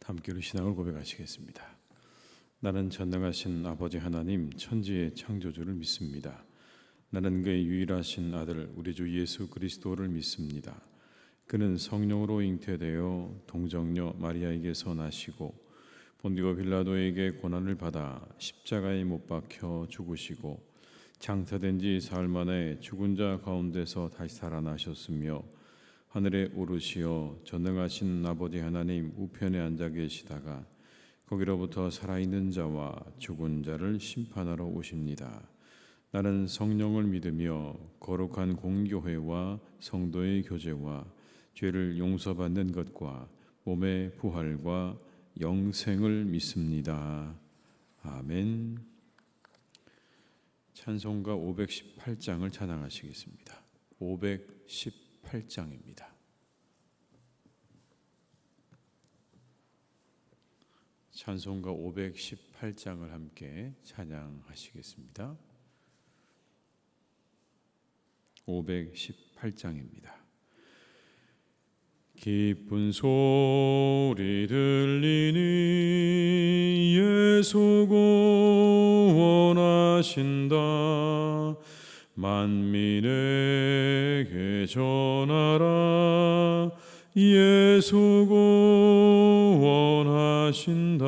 함께 우리 신앙을 고백하시겠습니다. 나는 전능하신 아버지 하나님 천지의 창조주를 믿습니다. 나는 그의 유일하신 아들 우리 주 예수 그리스도를 믿습니다. 그는 성령으로 잉태되어 동정녀 마리아에게서 나시고 본디오 빌라도에게 고난을 받아 십자가에 못 박혀 죽으시고 장사된 지 사흘 만에 죽은 자 가운데서 다시 살아나셨으며 하늘에 오르시어 전능하신 아버지 하나님 우편에 앉아 계시다가 거기로부터 살아있는 자와 죽은 자를 심판하러 오십니다. 나는 성령을 믿으며 거룩한 공교회와 성도의 교제와 죄를 용서받는 것과 몸의 부활과 영생을 믿습니다. 아멘. 찬송가 518장을 찬양하시겠습니다. 518장입니다. 찬송가 518장을 함께 찬양하시겠습니다. 518장입니다. 기쁜 소리 들리니 예수 구원하신다. 만민에게 전하라. 예수 구원하신다.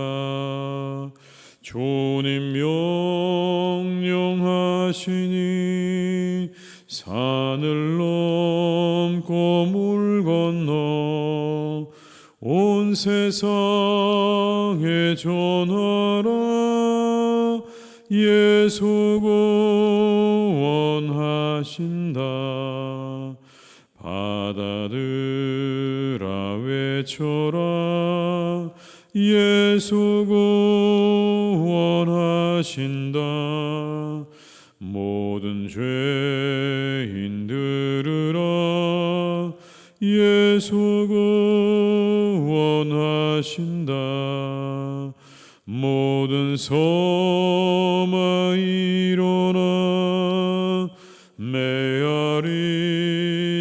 주님 명령하시니 산을 넘고 물 건너 온 세상에 전하라. 예수 구원하신다. 바다들아 외쳐라. 예수 구원하신다. 모든 죄인 들으라. 예수 구원하신다. 모든 섬아 일어나. 메아리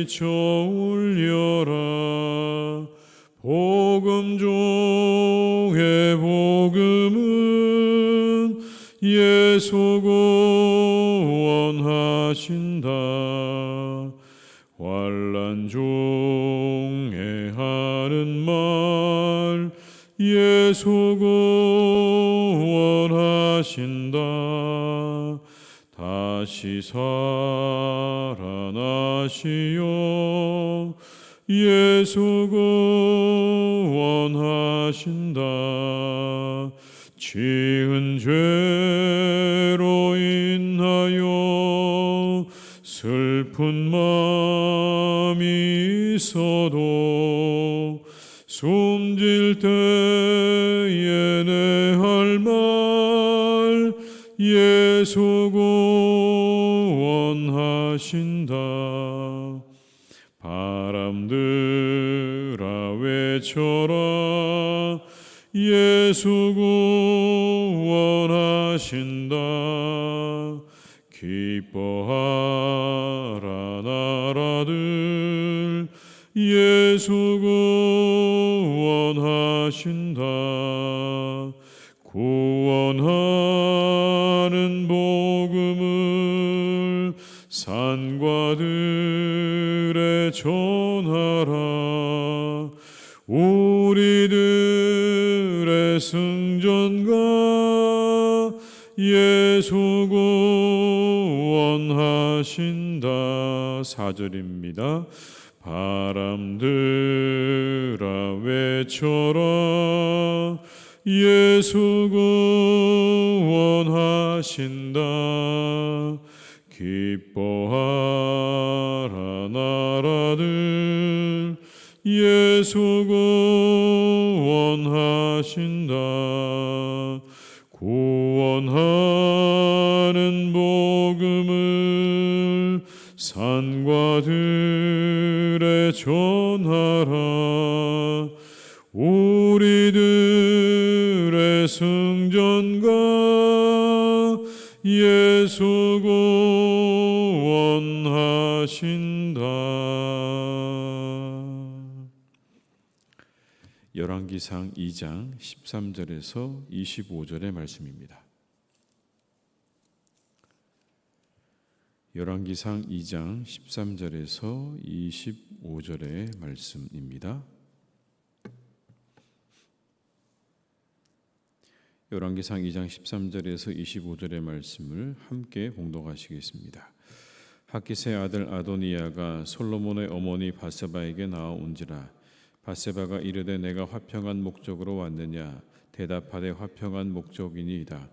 쳐 울려라. 복음 중에 복음은 예수 구원하신다. 환난 중에 하는 말 예수 구원하신다. 다시 살아나시어 예수 구원하신다. 지은 죄로 인하여 슬픈 마음이 있어도 숨질 때에 내 할 말 예수 구원하신다. 바람들아 외쳐라. 예수 구원하신다. 기뻐하라 나라들. 예수 구원하신다. 구원하는 복음을 산과 들에 전하라. 우리들의 승전가 예수 구원하신다. 4절입니다. 바람들아 외쳐라. 예수 구원하신다. 기뻐하라 나라들. 예수 구원하신다. 구원하는 복음을 산과 들에 전하라. 우리들의 승전가 예수 구원하신다. 열왕기상 2장 13절에서 25절의 말씀입니다. 열왕기상 2장 13절에서 25절의 말씀입니다. 열왕기상 2장 13절에서 25절의 말씀을 함께 봉독하시겠습니다. 학기스의 아들 아도니아가 솔로몬의 어머니 밧세바에게 나아온지라. 밧세바가 이르되 내가 화평한 목적으로 왔느냐. 대답하되 화평한 목적이니이다.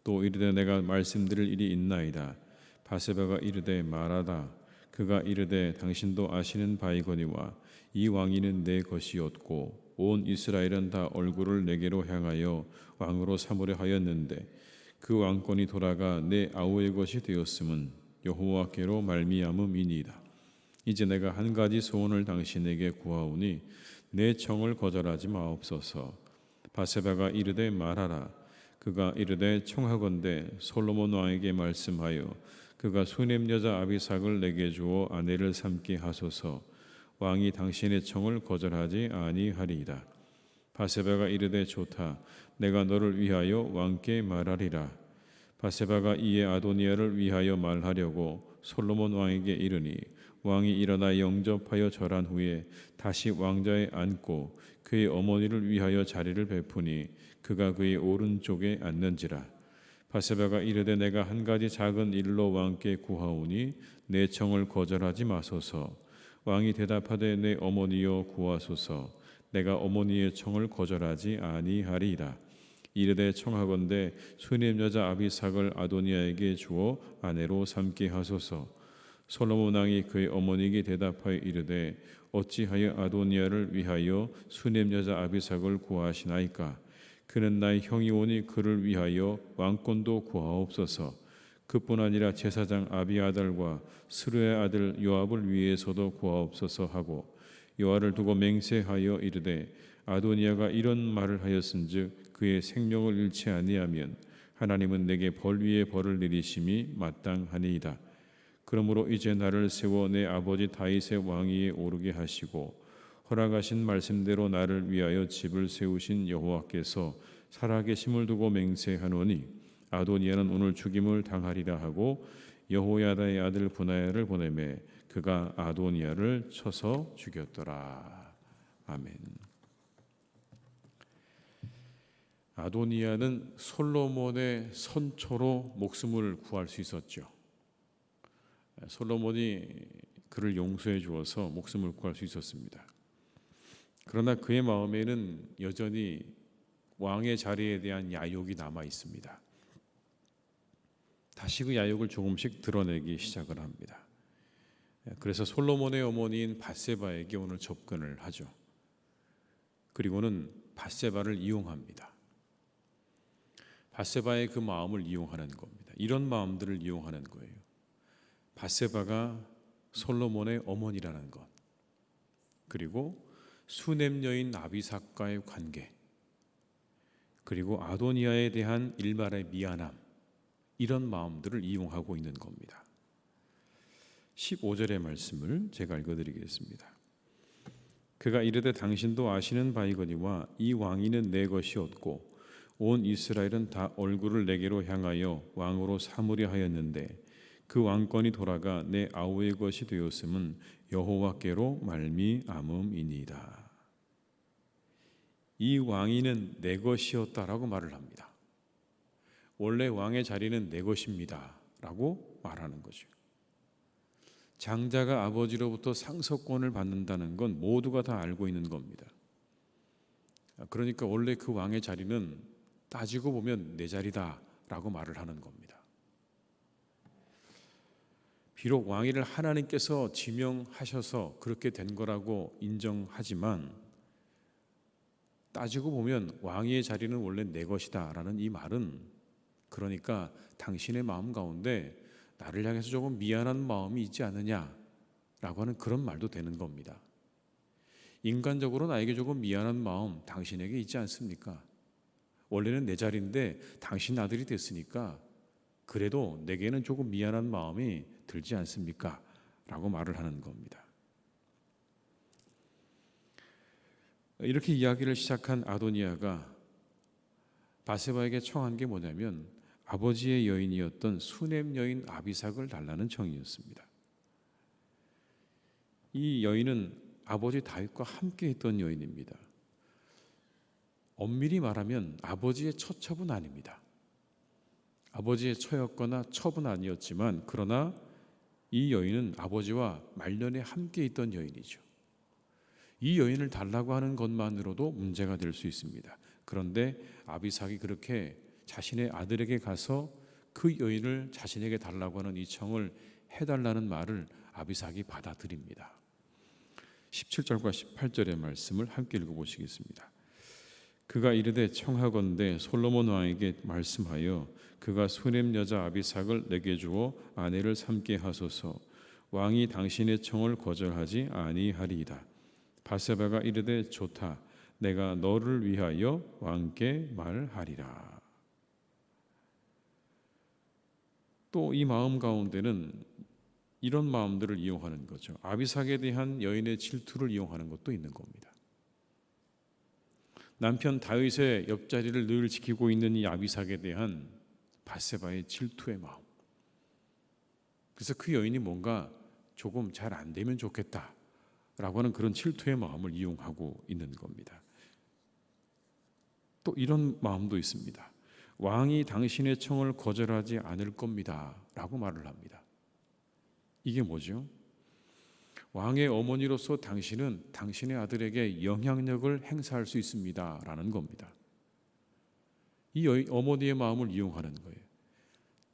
또 이르되 내가 말씀드릴 일이 있나이다. 밧세바가 이르되 말하라. 그가 이르되 당신도 아시는 바이거니와 이 왕위는 내 것이었고 온 이스라엘은 다 얼굴을 내게로 향하여 왕으로 삼으려 하였는데 그 왕권이 돌아가 내 아우의 것이 되었음은 여호와께로 말미암음이니이다. 이제 내가 한 가지 소원을 당신에게 구하오니 내 청을 거절하지 마옵소서. 밧세바가 이르되 말하라. 그가 이르되 청하건대 솔로몬 왕에게 말씀하여 그가 수넴 여자 아비삭을 내게 주어 아내를 삼게 하소서. 왕이 당신의 청을 거절하지 아니하리이다. 밧세바가 이르되 좋다. 내가 너를 위하여 왕께 말하리라. 밧세바가 이에 아도니아를 위하여 말하려고 솔로몬 왕에게 이르니 왕이 일어나 영접하여 절한 후에 다시 왕좌에 앉고 그의 어머니를 위하여 자리를 베푸니 그가 그의 오른쪽에 앉는지라. 밧세바가 이르되 내가 한 가지 작은 일로 왕께 구하오니 내 청을 거절하지 마소서. 왕이 대답하되 내 어머니여 구하소서. 내가 어머니의 청을 거절하지 아니하리이다. 이르되 청하건대 수넴 여자 아비삭을 아도니아에게 주어 아내로 삼게 하소서. 솔로몬 왕이 그의 어머니에게 대답하여 이르되 어찌하여 아도니아를 위하여 수넴 여자 아비삭을 구하시나이까. 그는 나의 형이오니 그를 위하여 왕권도 구하옵소서. 그뿐 아니라 제사장 아비아달과 스루의 아들 요압을 위해서도 구하옵소서 하고 요압을 두고 맹세하여 이르되 아도니아가 이런 말을 하였은즉 그의 생명을 잃지 아니하면 하나님은 내게 벌 위에 벌을 내리심이 마땅하니이다. 그러므로 이제 나를 세워 내 아버지 다윗의 왕위에 오르게 하시고 허락하신 말씀대로 나를 위하여 집을 세우신 여호와께서 살아계심을 두고 맹세하노니 아도니아는 오늘 죽임을 당하리라 하고 여호야다의 아들 브나야를 보내매 그가 아도니아를 쳐서 죽였더라. 아멘. 아도니아는 솔로몬의 선초로 목숨을 구할 수 있었죠. 솔로몬이 그를 용서해 주어서 목숨을 구할 수 있었습니다. 그러나 그의 마음에는 여전히 왕의 자리에 대한 야욕이 남아 있습니다. 다시 그 야욕을 조금씩 드러내기 시작을 합니다. 그래서 솔로몬의 어머니인 밧세바에게 오늘 접근을 하죠. 그리고는 밧세바를 이용합니다. 밧세바의 그 마음을 이용하는 겁니다. 이런 마음들을 이용하는 거예요. 밧세바가 솔로몬의 어머니라는 것, 그리고 수넴 여인 아비삭과의 관계, 그리고 아도니아에 대한 일말의 미안함, 이런 마음들을 이용하고 있는 겁니다. 15절의 말씀을 제가 읽어드리겠습니다. 그가 이르되 당신도 아시는 바이거니와 이 왕위는 내 것이었고 온 이스라엘은 다 얼굴을 내게로 향하여 왕으로 삼으려 하였는데 그 왕권이 돌아가 내 아우의 것이 되었음은 여호와께로 말미암음이니이다. 이 왕위는 내 것이었다라고 말을 합니다. 원래 왕의 자리는 내 것입니다 라고 말하는 거죠. 장자가 아버지로부터 상속권을 받는다는 건 모두가 다 알고 있는 겁니다. 그러니까 원래 그 왕의 자리는 따지고 보면 내 자리다 라고 말을 하는 겁니다. 비록 왕위를 하나님께서 지명하셔서 그렇게 된 거라고 인정하지만 따지고 보면 왕위의 자리는 원래 내 것이다 라는 이 말은, 그러니까 당신의 마음 가운데 나를 향해서 조금 미안한 마음이 있지 않느냐라고 하는 그런 말도 되는 겁니다. 인간적으로 나에게 조금 미안한 마음 당신에게 있지 않습니까? 원래는 내 자리인데 당신 아들이 됐으니까 그래도 내게는 조금 미안한 마음이 들지 않습니까? 라고 말을 하는 겁니다. 이렇게 이야기를 시작한 아도니아가 바세바에게 청한 게 뭐냐면 아버지의 여인이었던 수넴 여인 아비삭을 달라는 청이었습니다. 이 여인은 아버지 다윗과 함께 했던 여인입니다. 엄밀히 말하면 아버지의 처첩은 아닙니다. 아버지의 처였거나 첩은 아니었지만 그러나 이 여인은 아버지와 말년에 함께 있던 여인이죠. 이 여인을 달라고 하는 것만으로도 문제가 될 수 있습니다. 그런데 아비삭이 그렇게 자신의 아들에게 가서 그 여인을 자신에게 달라고 하는 이 청을 해달라는 말을 아비삭이 받아들입니다. 17절과 18절의 말씀을 함께 읽어보시겠습니다. 그가 이르되 청하건대 솔로몬 왕에게 말씀하여 그가 수넴 여자 아비삭을 내게 주어 아내를 삼게 하소서. 왕이 당신의 청을 거절하지 아니하리이다. 바세바가 이르되 좋다. 내가 너를 위하여 왕께 말하리라. 또 이 마음 가운데는 이런 마음들을 이용하는 거죠. 아비삭에 대한 여인의 질투를 이용하는 것도 있는 겁니다. 남편 다윗의 옆자리를 늘 지키고 있는 이 아비삭에 대한 바세바의 질투의 마음. 그래서 그 여인이 뭔가 조금 잘 안 되면 좋겠다라고 하는 그런 질투의 마음을 이용하고 있는 겁니다. 또 이런 마음도 있습니다. 왕이 당신의 청을 거절하지 않을 겁니다 라고 말을 합니다. 이게 뭐죠? 왕의 어머니로서 당신은 당신의 아들에게 영향력을 행사할 수 있습니다 라는 겁니다. 이 어머니의 마음을 이용하는 거예요.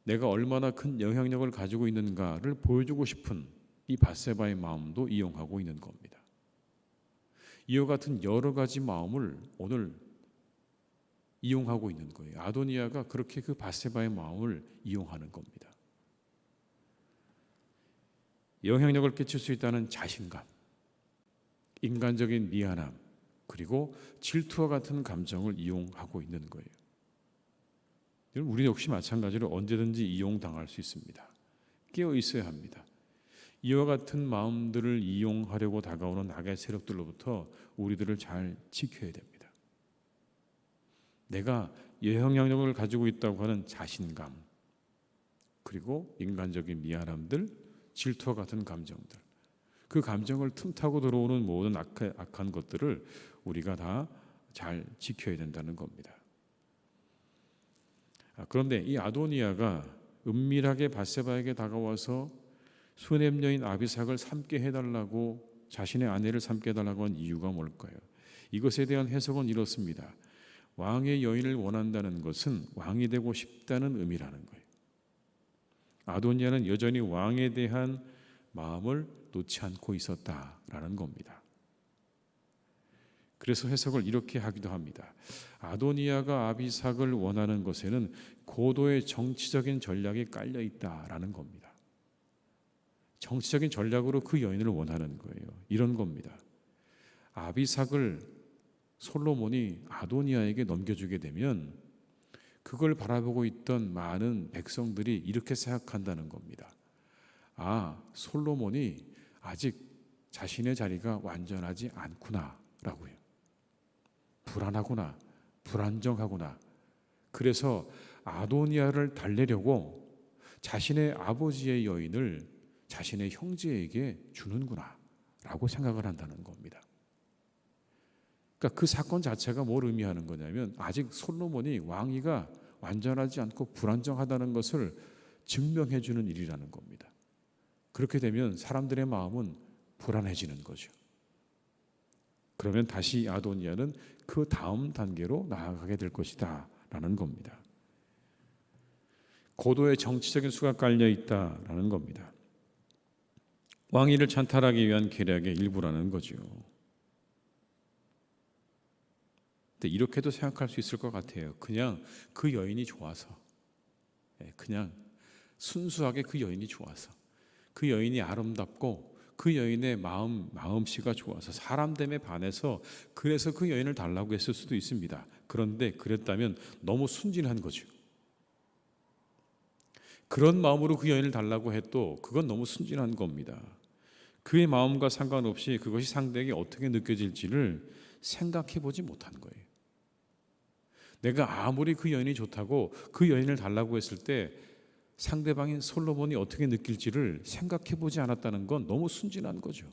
내가 얼마나 큰 영향력을 가지고 있는가를 보여주고 싶은 이 바세바의 마음도 이용하고 있는 겁니다. 이와 같은 여러 가지 마음을 오늘 이용하고 있는 거예요. 아도니아가 그렇게 그 바세바의 마음을 이용하는 겁니다. 영향력을 끼칠 수 있다는 자신감, 인간적인 미안함, 그리고 질투와 같은 감정을 이용하고 있는 거예요. 우리 역시 마찬가지로 언제든지 이용당할 수 있습니다. 깨어 있어야 합니다. 이와 같은 마음들을 이용하려고 다가오는 악의 세력들로부터 우리들을 잘 지켜야 됩니다. 내가 영향력을 가지고 있다고 하는 자신감, 그리고 인간적인 미안함들, 질투와 같은 감정들, 그 감정을 틈타고 들어오는 모든 악한 것들을 우리가 다 잘 지켜야 된다는 겁니다. 그런데 이 아도니아가 은밀하게 바세바에게 다가와서 수넴 여인 아비삭을 삼게 해달라고, 자신의 아내를 삼게 해달라고 한 이유가 뭘까요? 이것에 대한 해석은 이렇습니다. 왕의 여인을 원한다는 것은 왕이 되고 싶다는 의미라는 거예요. 아도니아는 여전히 왕에 대한 마음을 놓지 않고 있었다라는 겁니다. 그래서 해석을 이렇게 하기도 합니다. 아도니아가 아비삭을 원하는 것에는 고도의 정치적인 전략이 깔려 있다라는 겁니다. 정치적인 전략으로 그 여인을 원하는 거예요. 이런 겁니다. 아비삭을 솔로몬이 아도니아에게 넘겨주게 되면 그걸 바라보고 있던 많은 백성들이 이렇게 생각한다는 겁니다. 솔로몬이 아직 자신의 자리가 완전하지 않구나 라고요. 불안하구나, 불안정하구나. 그래서 아도니아를 달래려고 자신의 아버지의 여인을 자신의 형제에게 주는구나 라고 생각을 한다는 겁니다. 그러니까 그 사건 자체가 뭘 의미하는 거냐면 아직 솔로몬이 왕위가 완전하지 않고 불안정하다는 것을 증명해 주는 일이라는 겁니다. 그렇게 되면 사람들의 마음은 불안해지는 거죠. 그러면 다시 아도니아는 그 다음 단계로 나아가게 될 것이다 라는 겁니다. 고도의 정치적인 수가 깔려 있다라는 겁니다. 왕위를 찬탈하기 위한 계략의 일부라는 거죠. 근데 이렇게도 생각할 수 있을 것 같아요. 그냥 그 여인이 좋아서, 그냥 순수하게 그 여인이 좋아서, 그 여인이 아름답고 그 여인의 마음씨가 좋아서 사람됨에 반해서 그래서 그 여인을 달라고 했을 수도 있습니다. 그런데 그랬다면 너무 순진한 거죠. 그런 마음으로 그 여인을 달라고 해도 그건 너무 순진한 겁니다. 그의 마음과 상관없이 그것이 상대에게 어떻게 느껴질지를 생각해 보지 못한 거예요. 내가 아무리 그 여인이 좋다고 그 여인을 달라고 했을 때 상대방인 솔로몬이 어떻게 느낄지를 생각해 보지 않았다는 건 너무 순진한 거죠.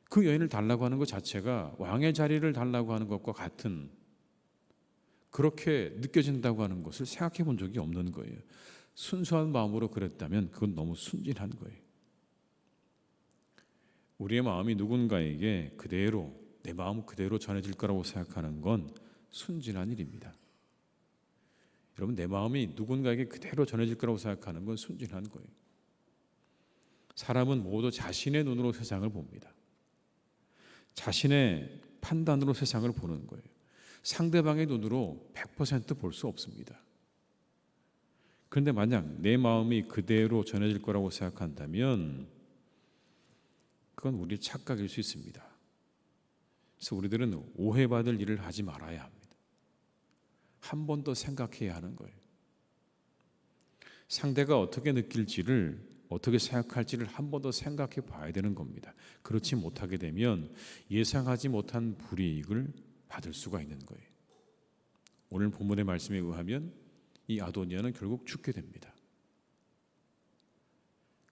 그 여인을 달라고 하는 것 자체가 왕의 자리를 달라고 하는 것과 같은, 그렇게 느껴진다고 하는 것을 생각해 본 적이 없는 거예요. 순수한 마음으로 그랬다면 그건 너무 순진한 거예요. 우리의 마음이 누군가에게 그대로, 내 마음 그대로 전해질 거라고 생각하는 건 순진한 일입니다. 여러분, 내 마음이 누군가에게 그대로 전해질 거라고 생각하는 건 순진한 거예요. 사람은 모두 자신의 눈으로 세상을 봅니다. 자신의 판단으로 세상을 보는 거예요. 상대방의 눈으로 100% 볼 수 없습니다. 그런데 만약 내 마음이 그대로 전해질 거라고 생각한다면 그건 우리의 착각일 수 있습니다. 그래서 우리들은 오해받을 일을 하지 말아야 합니다. 한 번 더 생각해야 하는 거예요. 상대가 어떻게 느낄지를, 어떻게 생각할지를 한 번 더 생각해 봐야 되는 겁니다. 그렇지 못하게 되면 예상하지 못한 불이익을 받을 수가 있는 거예요. 오늘 본문의 말씀에 의하면 이 아도니아는 결국 죽게 됩니다.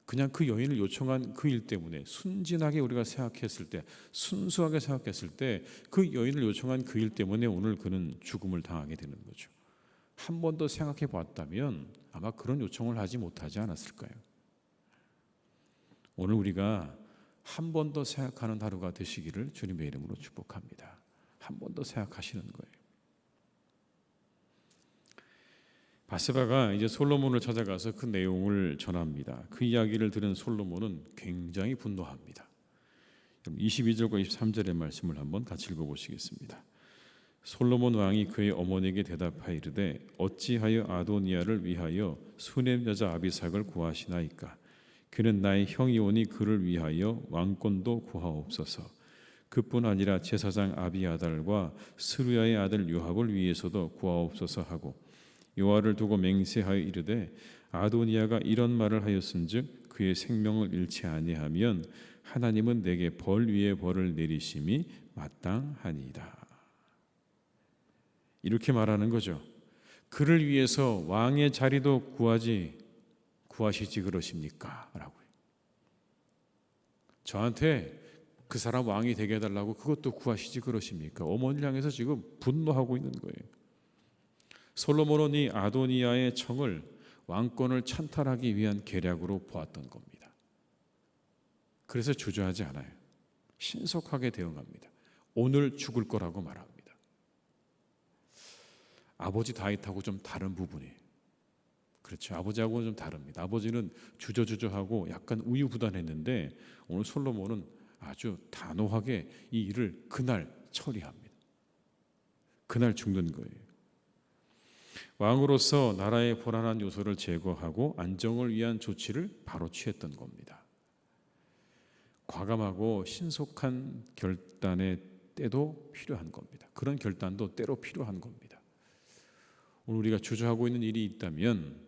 그냥 그 여인을 요청한 그 일 때문에 순진하게 우리가 생각했을 때, 순수하게 생각했을 때 그 여인을 요청한 그 일 때문에 오늘 그는 죽음을 당하게 되는 거죠. 한 번 더 생각해 봤다면 아마 그런 요청을 하지 못하지 않았을까요? 오늘 우리가 한 번 더 생각하는 하루가 되시기를 주님의 이름으로 축복합니다. 한 번 더 생각하시는 거예요. 바세바가 이제 솔로몬을 찾아가서 그 내용을 전합니다. 그 이야기를 들은 솔로몬은 굉장히 분노합니다. 22절과 23절의 말씀을 한번 같이 읽어보시겠습니다. 솔로몬 왕이 그의 어머니에게 대답하이르되 어찌하여 아도니아를 위하여 수넴 여자 아비삭을 구하시나이까? 그는 나의 형이오니 그를 위하여 왕권도 구하옵소서. 그뿐 아니라 제사장 아비아달과 스루야의 아들 요압을 위해서도 구하옵소서 하고 요압을 두고 맹세하여 이르되 아도니아가 이런 말을 하였은즉 그의 생명을 잃지 아니하면 하나님은 내게 벌 위에 벌을 내리심이 마땅하니이다. 이렇게 말하는 거죠. 그를 위해서 왕의 자리도 구하시지 그러십니까? 라고요. 저한테 그 사람 왕이 되게 해달라고 그것도 구하시지 그러십니까? 어머니를 향해서 지금 분노하고 있는 거예요. 솔로몬은 이 아도니아의 청을 왕권을 찬탈하기 위한 계략으로 보았던 겁니다. 그래서 주저하지 않아요. 신속하게 대응합니다. 오늘 죽을 거라고 말합니다. 아버지 다윗하고 좀 다른 부분이에요. 그렇죠. 아버지하고는 좀 다릅니다. 아버지는 주저주저하고 약간 우유부단했는데 오늘 솔로몬은 아주 단호하게 이 일을 그날 처리합니다. 그날 죽는 거예요. 왕으로서 나라의 불안한 요소를 제거하고 안정을 위한 조치를 바로 취했던 겁니다. 과감하고 신속한 결단의 때도 필요한 겁니다. 그런 결단도 때로 필요한 겁니다. 오늘 우리가 주저하고 있는 일이 있다면,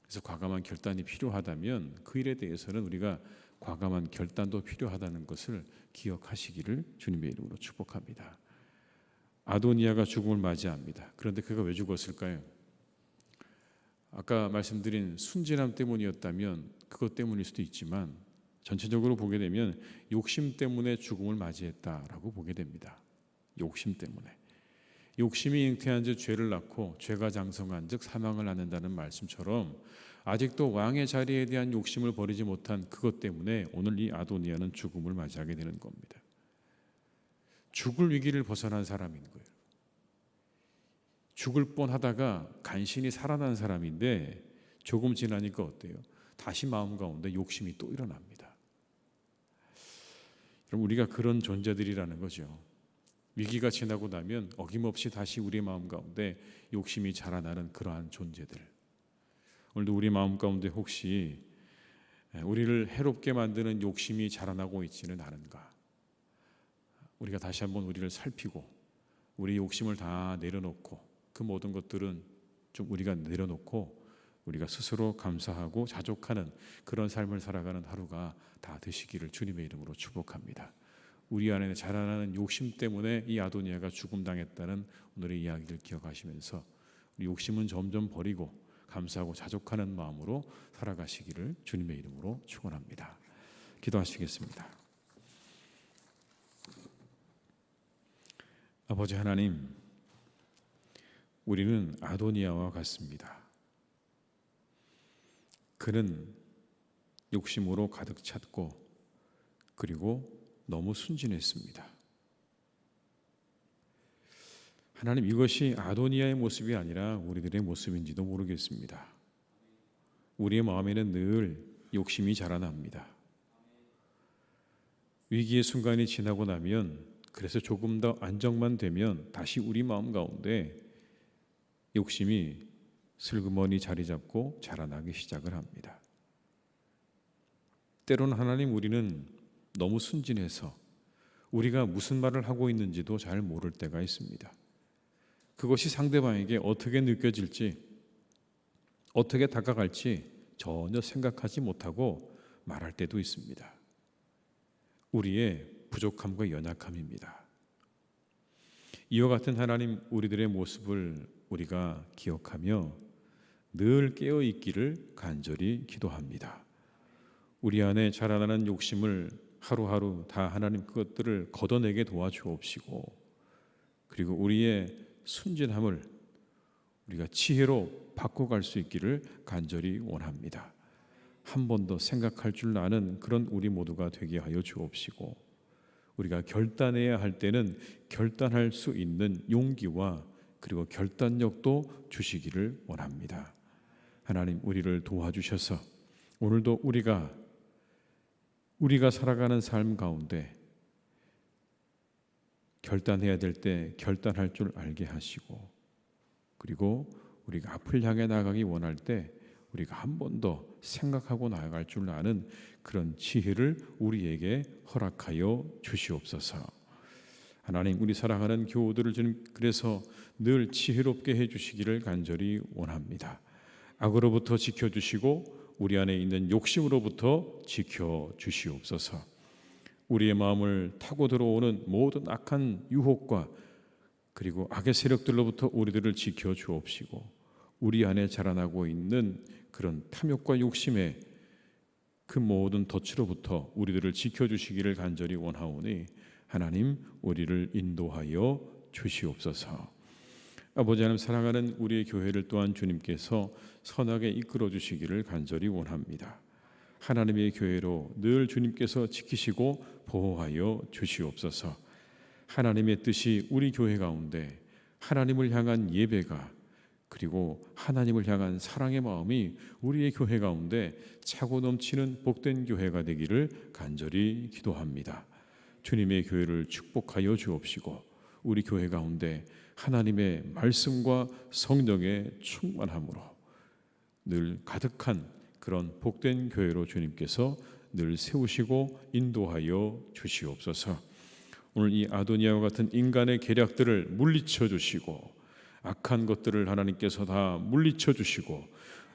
그래서 과감한 결단이 필요하다면 그 일에 대해서는 우리가 과감한 결단도 필요하다는 것을 기억하시기를 주님의 이름으로 축복합니다. 아도니아가 죽음을 맞이합니다. 그런데 그가 왜 죽었을까요? 아까 말씀드린 순진함 때문이었다면 그것 때문일 수도 있지만 전체적으로 보게 되면 욕심 때문에 죽음을 맞이했다라고 보게 됩니다. 욕심 때문에. 욕심이 잉태한 즉 죄를 낳고 죄가 장성한 즉 사망을 낳는다는 말씀처럼 아직도 왕의 자리에 대한 욕심을 버리지 못한 그것 때문에 오늘 이 아도니아는 죽음을 맞이하게 되는 겁니다. 죽을 위기를 벗어난 사람인 거예요. 죽을 뻔하다가 간신히 살아난 사람인데 조금 지나니까 어때요? 다시 마음 가운데 욕심이 또 일어납니다. 그럼 우리가 그런 존재들이라는 거죠. 위기가 지나고 나면 어김없이 다시 우리 마음 가운데 욕심이 자라나는 그러한 존재들. 오늘도 우리 마음 가운데 혹시 우리를 해롭게 만드는 욕심이 자라나고 있지는 않은가? 우리가 다시 한번 우리를 살피고 우리 욕심을 다 내려놓고 그 모든 것들은 좀 우리가 내려놓고 우리가 스스로 감사하고 자족하는 그런 삶을 살아가는 하루가 다 되시기를 주님의 이름으로 축복합니다. 우리 안에 자라나는 욕심 때문에 이 아도니아가 죽음당했다는 오늘의 이야기를 기억하시면서 우리 욕심은 점점 버리고 감사하고 자족하는 마음으로 살아가시기를 주님의 이름으로 축원합니다. 기도하시겠습니다. 아버지 하나님, 우리는 아도니아와 같습니다. 그는 욕심으로 가득 찼고 그리고 너무 순진했습니다. 하나님, 이것이 아도니아의 모습이 아니라 우리들의 모습인지도 모르겠습니다. 우리의 마음에는 늘 욕심이 자라납니다. 위기의 순간이 지나고 나면, 그래서 조금 더 안정만 되면 다시 우리 마음 가운데 욕심이 슬그머니 자리 잡고 자라나기 시작을 합니다. 때로는 하나님, 우리는 너무 순진해서 우리가 무슨 말을 하고 있는지도 잘 모를 때가 있습니다. 그것이 상대방에게 어떻게 느껴질지, 어떻게 다가갈지 전혀 생각하지 못하고 말할 때도 있습니다. 우리의 부족함과 연약함입니다. 이와 같은 하나님, 우리들의 모습을 우리가 기억하며 늘 깨어 있기를 간절히 기도합니다. 우리 안에 자라나는 욕심을 하루하루 다 하나님 그것들을 걷어내게 도와주옵시고, 그리고 우리의 순진함을 우리가 지혜로 바꿔갈 수 있기를 간절히 원합니다. 한 번 더 생각할 줄 아는 그런 우리 모두가 되게 하여 주옵시고, 우리가 결단해야 할 때는 결단할 수 있는 용기와 그리고 결단력도 주시기를 원합니다. 하나님, 우리를 도와주셔서 오늘도 우리가 살아가는 삶 가운데 결단해야 될 때 결단할 줄 알게 하시고, 그리고 우리가 앞을 향해 나가기 원할 때 우리가 한 번 더 생각하고 나아갈 줄 아는 그런 지혜를 우리에게 허락하여 주시옵소서. 하나님, 우리 사랑하는 교우들을 주님 그래서 늘 지혜롭게 해주시기를 간절히 원합니다. 악으로부터 지켜주시고 우리 안에 있는 욕심으로부터 지켜주시옵소서. 우리의 마음을 타고 들어오는 모든 악한 유혹과 그리고 악의 세력들로부터 우리들을 지켜주옵시고, 우리 안에 자라나고 있는 그런 탐욕과 욕심의 그 모든 덫으로부터 우리들을 지켜주시기를 간절히 원하오니 하나님, 우리를 인도하여 주시옵소서. 아버지 하나님, 사랑하는 우리의 교회를 또한 주님께서 선하게 이끌어 주시기를 간절히 원합니다. 하나님의 교회로 늘 주님께서 지키시고 보호하여 주시옵소서. 하나님의 뜻이 우리 교회 가운데 하나님을 향한 예배가, 그리고 하나님을 향한 사랑의 마음이 우리의 교회 가운데 차고 넘치는 복된 교회가 되기를 간절히 기도합니다. 주님의 교회를 축복하여 주옵시고, 우리 교회 가운데 하나님의 말씀과 성령의 충만함으로 늘 가득한 그런 복된 교회로 주님께서 늘 세우시고 인도하여 주시옵소서. 오늘 이 아도니아와 같은 인간의 계략들을 물리쳐 주시고, 악한 것들을 하나님께서 다 물리쳐 주시고,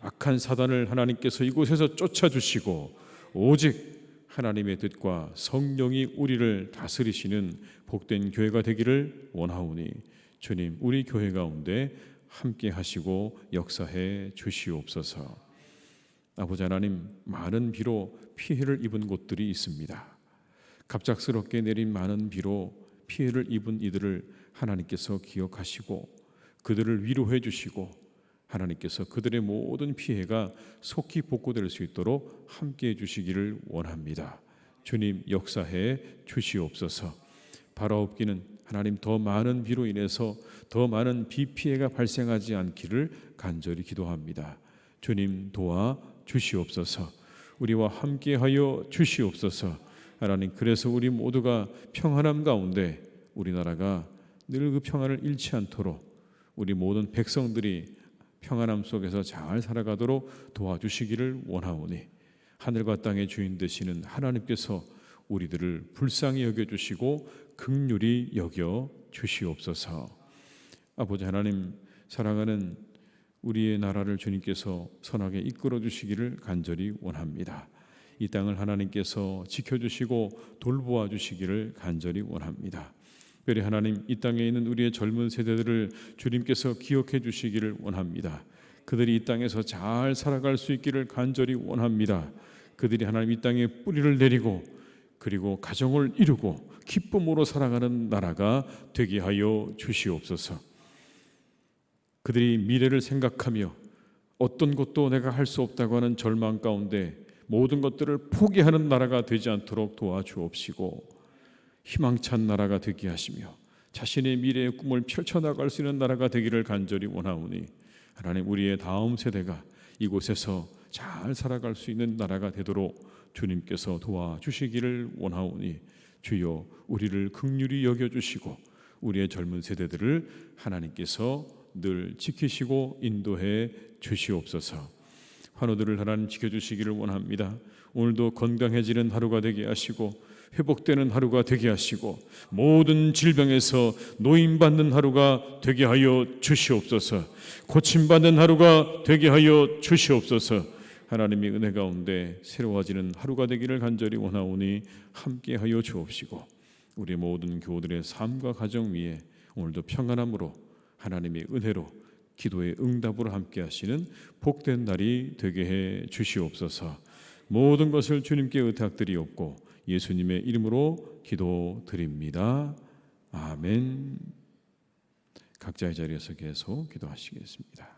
악한 사단을 하나님께서 이곳에서 쫓아주시고, 오직 하나님의 뜻과 성령이 우리를 다스리시는 복된 교회가 되기를 원하오니 주님, 우리 교회 가운데 함께 하시고 역사해 주시옵소서. 아버지 하나님, 많은 비로 피해를 입은 곳들이 있습니다. 갑작스럽게 내린 많은 비로 피해를 입은 이들을 하나님께서 기억하시고 그들을 위로해 주시고, 하나님께서 그들의 모든 피해가 속히 복구될 수 있도록 함께해 주시기를 원합니다. 주님, 역사해 주시옵소서. 바라옵기는 하나님, 더 많은 비로 인해서 더 많은 비 피해가 발생하지 않기를 간절히 기도합니다. 주님, 도와 주시옵소서. 우리와 함께하여 주시옵소서. 하나님, 그래서 우리 모두가 평안함 가운데 우리나라가 늘 그 평안을 잃지 않도록 우리 모든 백성들이 평안함 속에서 잘 살아가도록 도와주시기를 원하오니 하늘과 땅의 주인 되시는 하나님께서 우리들을 불쌍히 여겨주시고 긍휼히 여겨 주시옵소서. 아버지 하나님, 사랑하는 우리의 나라를 주님께서 선하게 이끌어 주시기를 간절히 원합니다. 이 땅을 하나님께서 지켜주시고 돌보아 주시기를 간절히 원합니다. 특별히 하나님, 이 땅에 있는 우리의 젊은 세대들을 주님께서 기억해 주시기를 원합니다. 그들이 이 땅에서 잘 살아갈 수 있기를 간절히 원합니다. 그들이 하나님 이 땅에 뿌리를 내리고 그리고 가정을 이루고 기쁨으로 살아가는 나라가 되게 하여 주시옵소서. 그들이 미래를 생각하며 어떤 것도 내가 할 수 없다고 하는 절망 가운데 모든 것들을 포기하는 나라가 되지 않도록 도와주옵시고, 희망찬 나라가 되게 하시며 자신의 미래의 꿈을 펼쳐나갈 수 있는 나라가 되기를 간절히 원하오니, 하나님, 우리의 다음 세대가 이곳에서 잘 살아갈 수 있는 나라가 되도록 주님께서 도와주시기를 원하오니, 주여 우리를 긍휼히 여겨주시고 우리의 젊은 세대들을 하나님께서 늘 지키시고 인도해 주시옵소서. 환우들을 하나님 지켜주시기를 원합니다. 오늘도 건강해지는 하루가 되게 하시고 회복되는 하루가 되게 하시고 모든 질병에서 노임받는 하루가 되게 하여 주시옵소서. 고침받는 하루가 되게 하여 주시옵소서. 하나님의 은혜 가운데 새로워지는 하루가 되기를 간절히 원하오니 함께하여 주옵시고, 우리 모든 교우들의 삶과 가정 위에 오늘도 평안함으로 하나님의 은혜로 기도의 응답으로 함께하시는 복된 날이 되게 해 주시옵소서. 모든 것을 주님께 의탁드리옵고 예수님의 이름으로 기도드립니다. 아멘. 각자의 자리에서 계속 기도하시겠습니다.